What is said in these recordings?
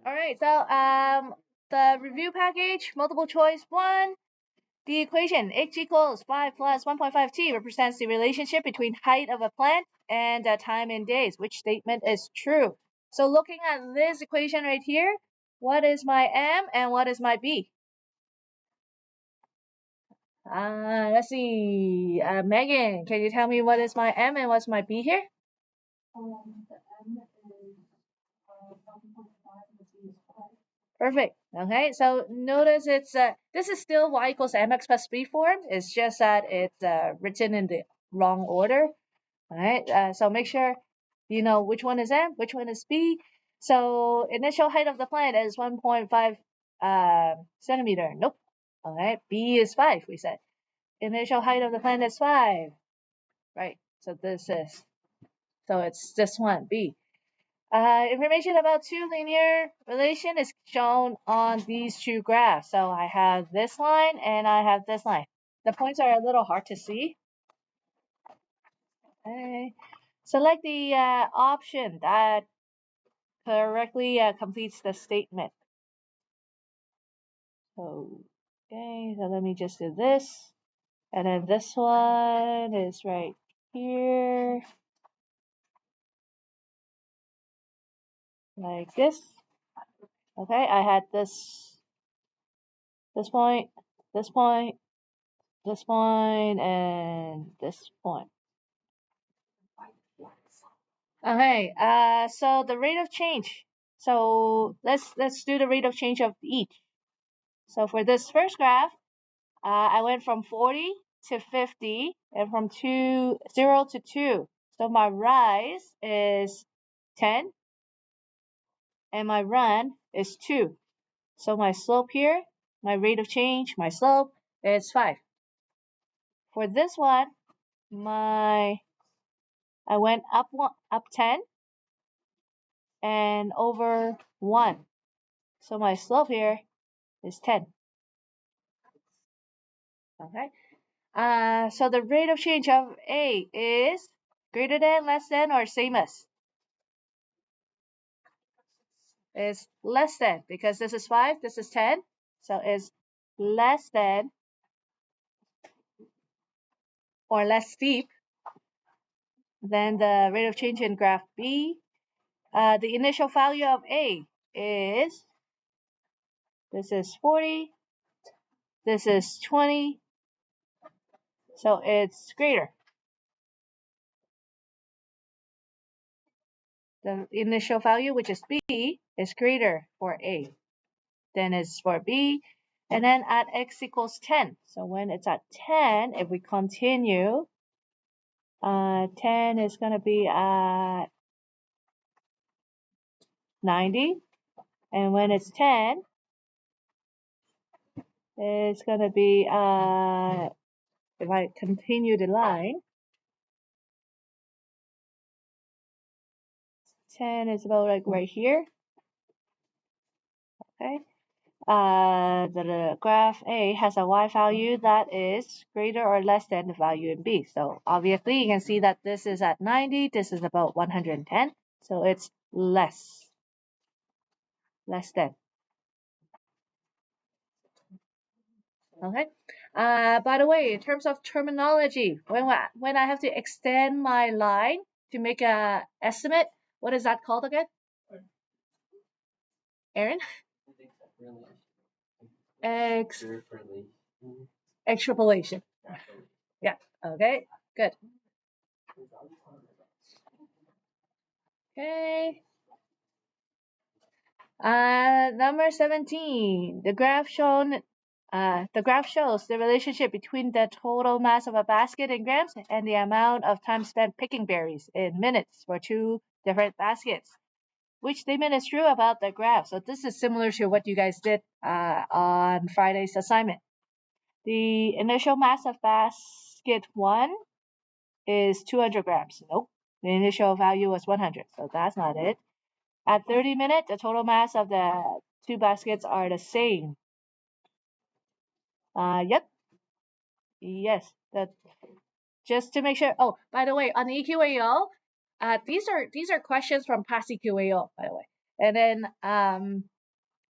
All right, so the review package, multiple choice 1. The equation h equals 5 plus 1.5t represents the relationship between height of a plant and time in days. Which statement is true? So looking at this equation right here, what is my m and what is my b? Let's see. Megan, can you tell me what is my m and what's my b here? The m is 1.5 and the b is 5. Perfect. Okay, so notice it's this is still y equals mx plus b form. It's just that it's written in the wrong order. All right, so make sure you know which one is m, which one is b. So initial height of the plant is 1.5 centimeter. Nope. All right, b is 5. We said initial height of the plant is 5. Right. So it's this one, b. Information about two linear relation is shown on these two graphs. So I have this line and I have this line. The points are a little hard to see. Okay. Select the option that correctly completes the statement. Okay, so let me just do this. And then this one is right here. Like this. Okay, I had this point, this point, this point, and this point. Okay, so the rate of change. So let's do the rate of change of each. So for this first graph, I went from 40 to 50 and from 0 to 2. So my rise is 10 and my run is 2. So my slope here, my rate of change, my slope is 5. For this one, I went up 10 and over 1. So my slope here is 10. Okay. So the rate of change of A is greater than, less than, or same as? Is less than, because this is 5, this is 10. So it's less than or less steep than the rate of change in graph B. The initial value of A is, this is 40, this is 20, so it's greater. The initial value, which is B, is greater for A than is for B. And then at x equals 10. So when it's at 10, if we continue, 10 is going to be at 90. And when it's 10, it's going to be, if I continue the line, 10 is about like right here. Okay. The graph A has a y value that is greater or less than the value in B. So obviously you can see that this is at 90, this is about 110. So it's less than. Okay. By the way, in terms of terminology, when I have to extend my line to make a estimate, what is that called again? Aaron? Extrapolation. Yeah. Okay. Good. Okay. Number 17. The graph shows the relationship between the total mass of a basket in grams and the amount of time spent picking berries in minutes for two different baskets. Which statement is true about the graph? So this is similar to what you guys did on Friday's assignment. The initial mass of basket 1 is 200 grams. Nope. The initial value was 100, so that's not it. At 30 minutes, the total mass of the two baskets are the same. Yep. Yes. That just to make sure. Oh, by the way, on the EQAO, these are questions from past EQAO, by the way. And then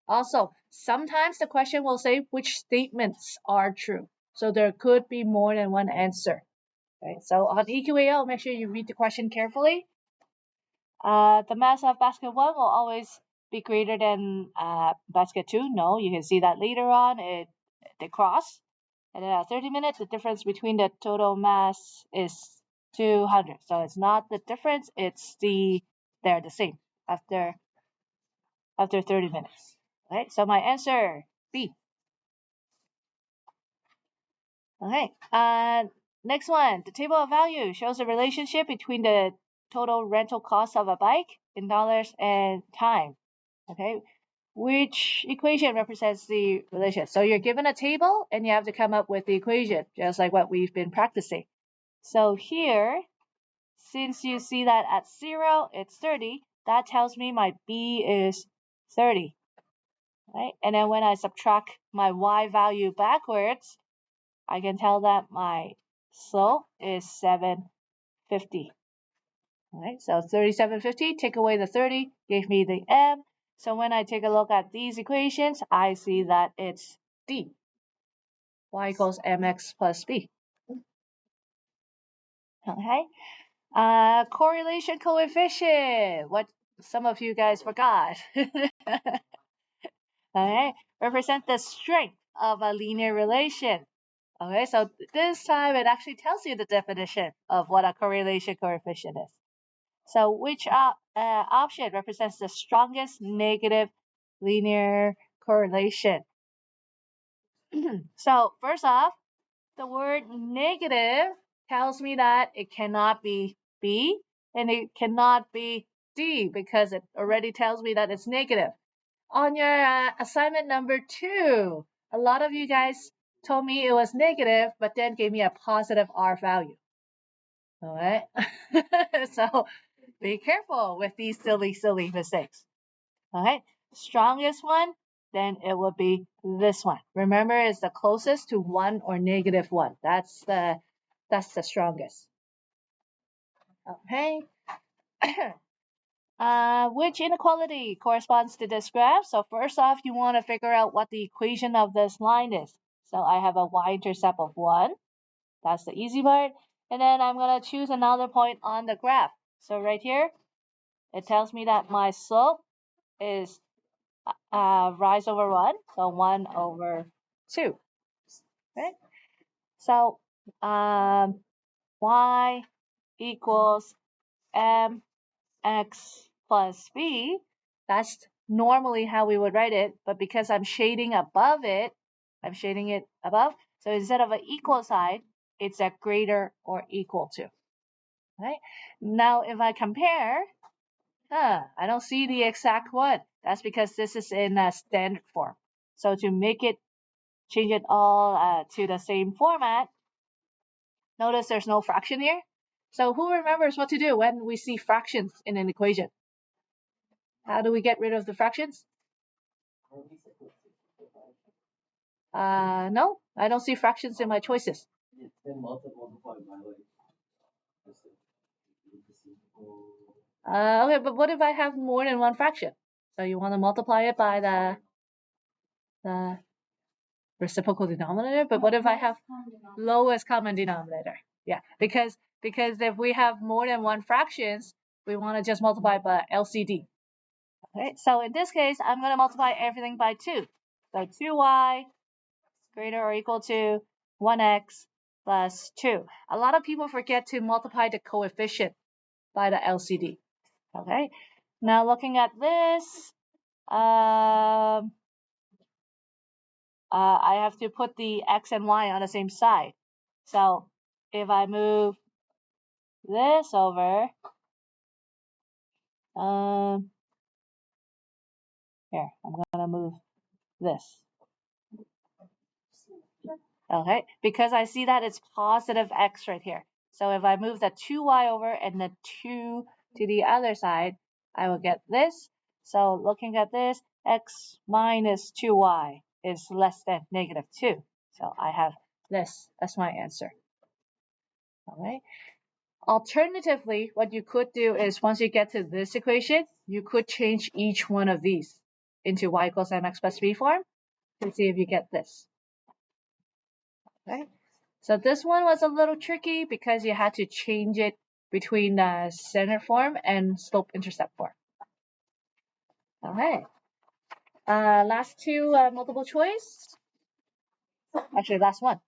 Also, sometimes the question will say which statements are true. So there could be more than one answer. Right? So on EQAL, make sure you read the question carefully. The mass of basket 1 will always be greater than basket 2. No, you can see that later on they cross. And then at 30 minutes, the difference between the total mass is 200. So it's not the difference, they're the same after 30 minutes. Right? So my answer, B. Okay. Next one, the table of value shows a relationship between the total rental cost of a bike in dollars and time. Okay. Which equation represents the relation? So you're given a table and you have to come up with the equation, just like what we've been practicing. So here, since you see that at 0, it's 30, that tells me my B is 30. Right? And then when I subtract my Y value backwards, I can tell that my slope is 750. Right? So 3750, take away the 30, gave me the M. So when I take a look at these equations, I see that it's D. Y equals mx plus b. Okay. Correlation coefficient. What some of you guys forgot. Okay. Represent the strength of a linear relation. Okay, so this time it actually tells you the definition of what a correlation coefficient is. So which option represents the strongest negative linear correlation? So first off, the word negative tells me that it cannot be B and it cannot be D because it already tells me that it's negative. On your assignment number 2, a lot of you guys told me it was negative, but then gave me a positive R value. All right. So be careful with these silly mistakes. All right. Strongest one, then it will be this one. Remember, it's the closest to 1 or negative 1. That's the strongest. Okay. Which inequality corresponds to this graph? So first off, you want to figure out what the equation of this line is. So I have a y-intercept of 1. That's the easy part. And then I'm going to choose another point on the graph. So right here, it tells me that my slope is rise over 1, so 1 over 2. Right? So y equals mx plus b. That's normally how we would write it, but because I'm shading above it, I'm shading it above. So instead of an equal sign, it's a greater or equal to. Right? Now, if I compare, I don't see the exact one. That's because this is in a standard form. So to make it, change it all to the same format, notice there's no fraction here. So who remembers what to do when we see fractions in an equation? How do we get rid of the fractions? No, I don't see fractions in my choices. Okay, but what if I have more than one fraction? So you want to multiply it by the reciprocal denominator, but what if I have lowest common denominator? Yeah, because if we have more than one fractions, we want to just multiply by LCD. Okay, so in this case, I'm going to multiply everything by 2. So 2y greater or equal to 1x plus 2. A lot of people forget to multiply the coefficient by the LCD. Okay, now looking at this, I have to put the x and y on the same side. So if I move this over, here, I'm going to move this. Okay, because I see that it's positive x right here. So if I move the 2y over and the 2 to the other side, I will get this. So looking at this, x minus 2y is less than negative 2. So I have this as my answer. Okay. Alternatively, what you could do is once you get to this equation, you could change each one of these into y equals mx plus 3 form to see if you get this. Okay. So this one was a little tricky because you had to change it between the center form and slope-intercept form. Okay. Last two multiple choice. Actually, last one.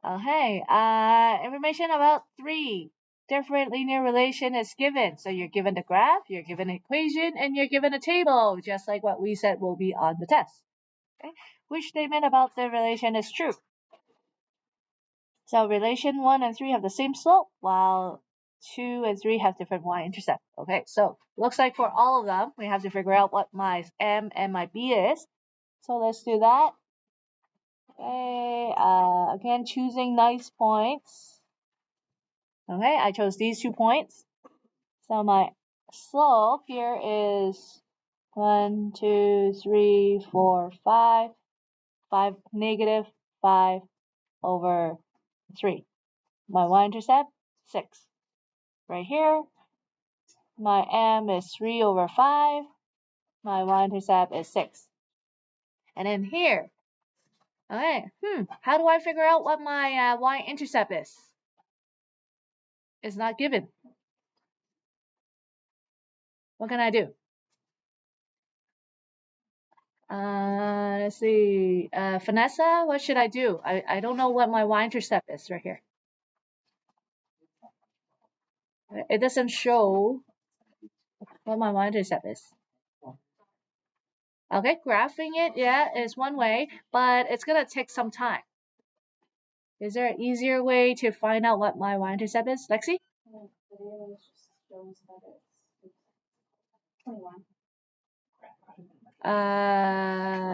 Okay. Information about 3 different linear relation is given. So you're given the graph, you're given an equation, and you're given a table, just like what we said will be on the test. Okay. Which statement about the relation is true? So relation 1 and 3 have the same slope, while 2 and 3 have different y-intercept. Okay, so looks like for all of them, we have to figure out what my m and my b is. So let's do that. Okay, again, choosing nice points. Okay, I chose these 2 points. So my slope here is 1, 2, 3, 4, 5. 5 negative 5 over 3. My y-intercept, 6. Right here, my m is 3 over 5. My y-intercept is 6. And then here, okay, how do I figure out what my y-intercept is? It's not given. What can I do? Let's see. Vanessa, what should I do? I don't know what my y-intercept is right here. It doesn't show what my y-intercept is. Okay, graphing it, yeah, is one way, but it's gonna take some time. Is there an easier way to find out what my y-intercept is, Lexi?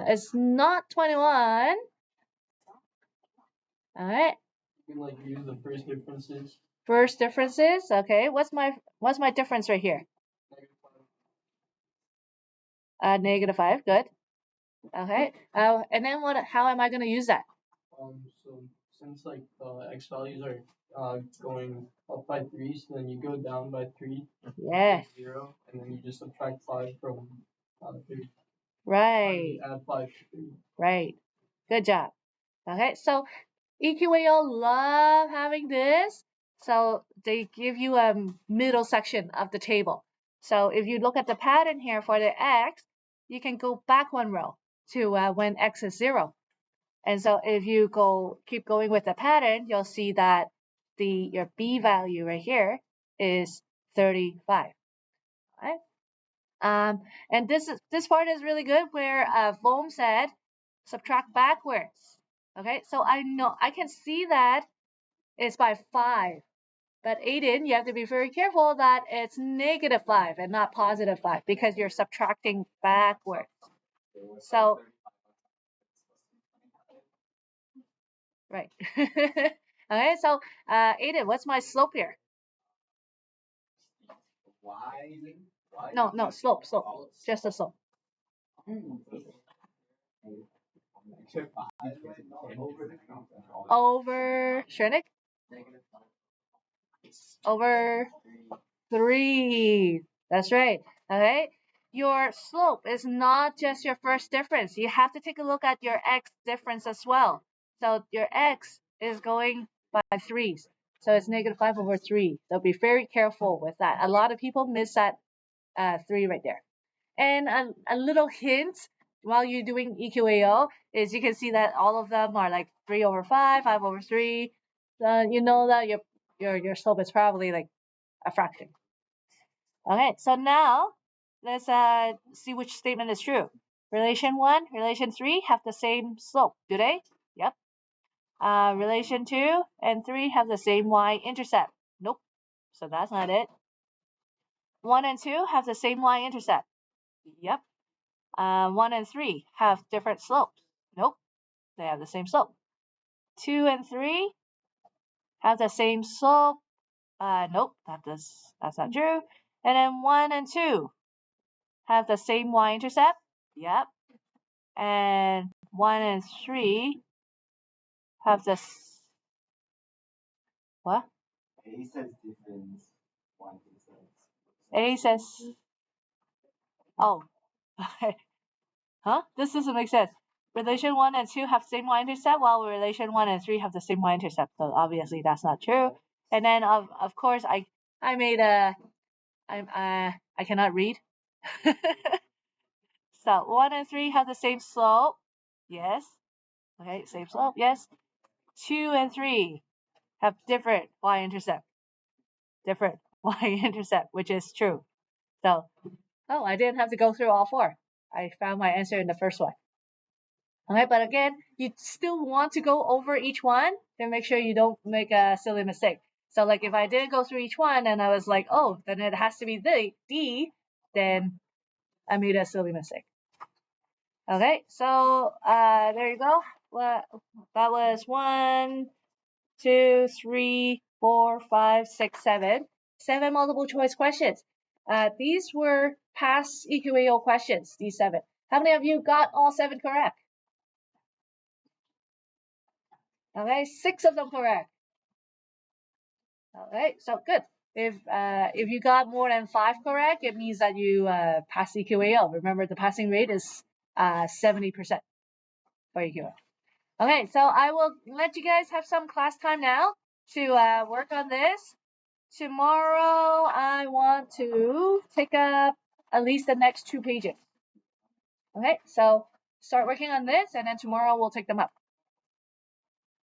It's not 21. All right. You can like use the first differences. First differences. Okay. What's my difference right here? Negative 5. Good. Okay. And then what? How am I gonna use that? So since like the x values are going up by 3, so then you go down by 3. Yeah. 0, and then you just subtract 5 from 3. Right. Add 5 to 3. Right. Good job. Okay. So EQAO love having this. So they give you a middle section of the table. So if you look at the pattern here for the x, you can go back 1 row to when x is 0. And so if you keep going with the pattern, you'll see that your b value right here is 35. Right? And this part is really good where Foam said subtract backwards. Okay, so I can see that it's by 5. But Aiden, you have to be very careful that it's negative 5 and not positive 5 because you're subtracting backwards. So, right. Okay, so Aiden, what's my slope here? No, slope, just the slope. Over, Shrenik? Over 3. That's right. Okay. Your slope is not just your first difference. You have to take a look at your x difference as well. So your x is going by 3. So it's negative 5 over 3. So be very careful with that. A lot of people miss that 3 right there. And a little hint while you're doing EQAO is you can see that all of them are like 3 over 5, 5 over 3. You know that your slope is probably like a fraction. Okay, so now let's see which statement is true. Relation 1, relation 3 have the same slope, do they? Yep. Relation 2 and 3 have the same y-intercept. Nope. So that's not it. 1 and 2 have the same y-intercept. Yep. 1 and 3 have different slopes. Nope. They have the same slope. 2 and 3 have the same slope. Nope. That's not true. And then 1 and 2 have the same y-intercept. Yep. And 1 and 3 have this. What? A says difference. Y says. A says. Oh. Huh? This doesn't make sense. Relation 1 and 2 have same y-intercept, while relation 1 and 3 have the same y-intercept. So obviously that's not true. And then of course I made a I cannot read. So 1 and 3 have the same slope. Yes. Okay, same slope. Yes. 2 and 3 have different y-intercept. Different y-intercept, which is true. So, oh, I didn't have to go through all four. I found my answer in the first one. Okay, but again, you still want to go over each one, then make sure you don't make a silly mistake. So like if I didn't go through each one and I was like, oh, then it has to be D, then I made a silly mistake. Okay, so there you go. Well, that was 1, 2, 3, 4, 5, 6, 7. 7 multiple choice questions. These were past EQAO questions, these 7. How many of you got all 7 correct? Okay, 6 of them correct. Okay, so good. If you got more than 5 correct, it means that you passed EQAO. Remember, the passing rate is 70% for EQAO. Okay, so I will let you guys have some class time now to work on this. Tomorrow, I want to take up at least the next 2 pages. Okay, so start working on this, and then tomorrow we'll take them up.